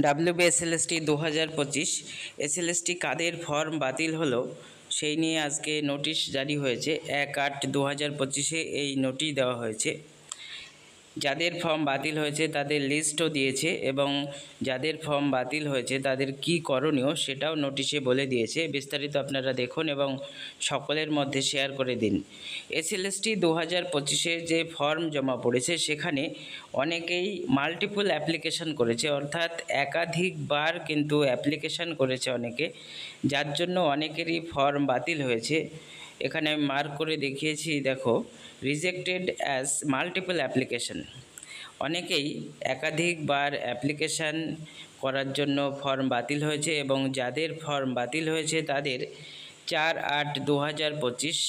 WBSLST 2025 SLST কাদের form বাতিল হলো সেই নিয়ে আজকে নোটিশ জারি হয়েছে। 1/8/2025 এই নোটিশ দেওয়া হয়েছে। যাদের ফর্ম বাতিল হয়েছে তাদের লিস্টও দিয়েছে এবং যাদের ফর্ম বাতিল হয়েছে তাদের কি করণীয় সেটাও নোটিশে বলে দিয়েছে। বিস্তারিত আপনারা দেখুন এবং সকলের মধ্যে শেয়ার করে দিন। এসএলএসটি 2025 যে ফর্ম জমা পড়েছে সেখানে অনেকেই মাল্টিপল অ্যাপ্লিকেশন করেছে, অর্থাৎ একাধিকবার কিন্তু অ্যাপ্লিকেশন করেছে অনেকে, যার জন্য অনেকেরই ফর্ম বাতিল হয়েছে। এখানে আমি মার্ক করে দেখিয়েছি, দেখো, রিজেক্টেড অ্যাজ মাল্টিপল অ্যাপ্লিকেশন। অনেকেই একাধিকবার অ্যাপ্লিকেশান করার জন্য ফর্ম বাতিল হয়েছে এবং যাদের ফর্ম বাতিল হয়েছে তাদের 4/8/2025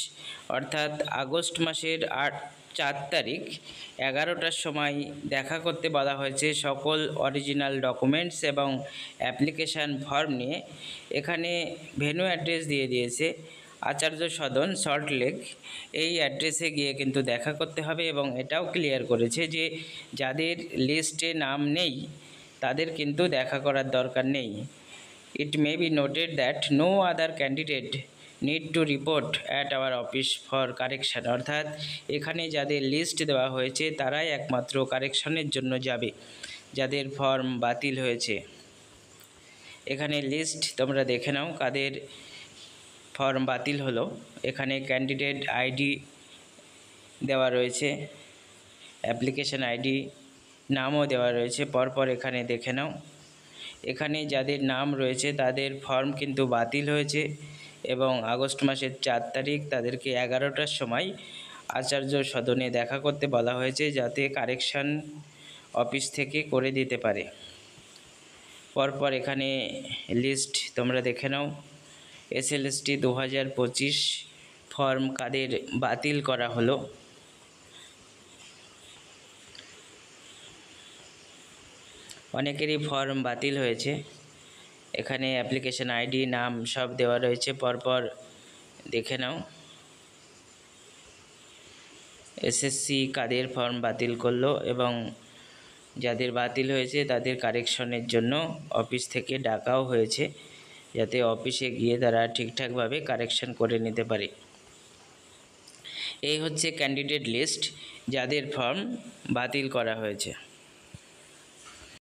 অর্থাৎ আগস্ট মাসের 4 তারিখ 11টার সময় দেখা করতে বলা হয়েছে সকল অরিজিনাল ডকুমেন্টস এবং অ্যাপ্লিকেশান ফর্ম নিয়ে। এখানে ভেন্যু অ্যাড্রেস দিয়ে দিয়েছে আচার্য সদন, সল্টলেক। এই অ্যাড্রেসে গিয়ে কিন্তু দেখা করতে হবে এবং এটাও ক্লিয়ার করেছে যে যাদের লিস্টে নাম নেই তাদের কিন্তু দেখা করার দরকার নেই। It may be noted that no other candidate need to report at our office for correction. অর্থাৎ এখানে যাদের লিস্ট দেওয়া হয়েছে তারাই একমাত্র কারেকশানের জন্য যাবে, যাদের ফর্ম বাতিল হয়েছে। এখানে লিস্ট তোমরা দেখে নাও কাদের ফর্ম বাতিল হলো। এখানে ক্যান্ডিডেট আইডি দেওয়া রয়েছে, অ্যাপ্লিকেশন আইডি, নামও দেওয়া রয়েছে। পরপর এখানে দেখে নাও। এখানে যাদের নাম রয়েছে তাদের ফর্ম কিন্তু বাতিল হয়েছে এবং আগস্ট মাসের 4 তারিখ তাদেরকে 11টার সময় আচার্য সদনে দেখা করতে বলা হয়েছে, যাতে কারেকশান অফিস থেকে করে দিতে পারে। পরপর এখানে লিস্ট তোমরা দেখে নাও। এসএলএসটি 2025 ফর্ম কাদের বাতিল করা হলো। অনেকেরই ফর্ম বাতিল হয়েছে। এখানে অ্যাপ্লিকেশন আইডি, নাম সব দেওয়া রয়েছে, পরপর দেখে নাও। এসএসসি কাদের ফর্ম বাতিল করলো এবং যাদের বাতিল হয়েছে তাদের কারেকশনের জন্য অফিস থেকে ডাকাও হয়েছে, যাতে অফিসে গিয়ে তারা ঠিকঠাকভাবে কারেকশন করে নিতে পারে। এই হচ্ছে ক্যান্ডিডেট লিস্ট যাদের ফর্ম বাতিল করা হয়েছে।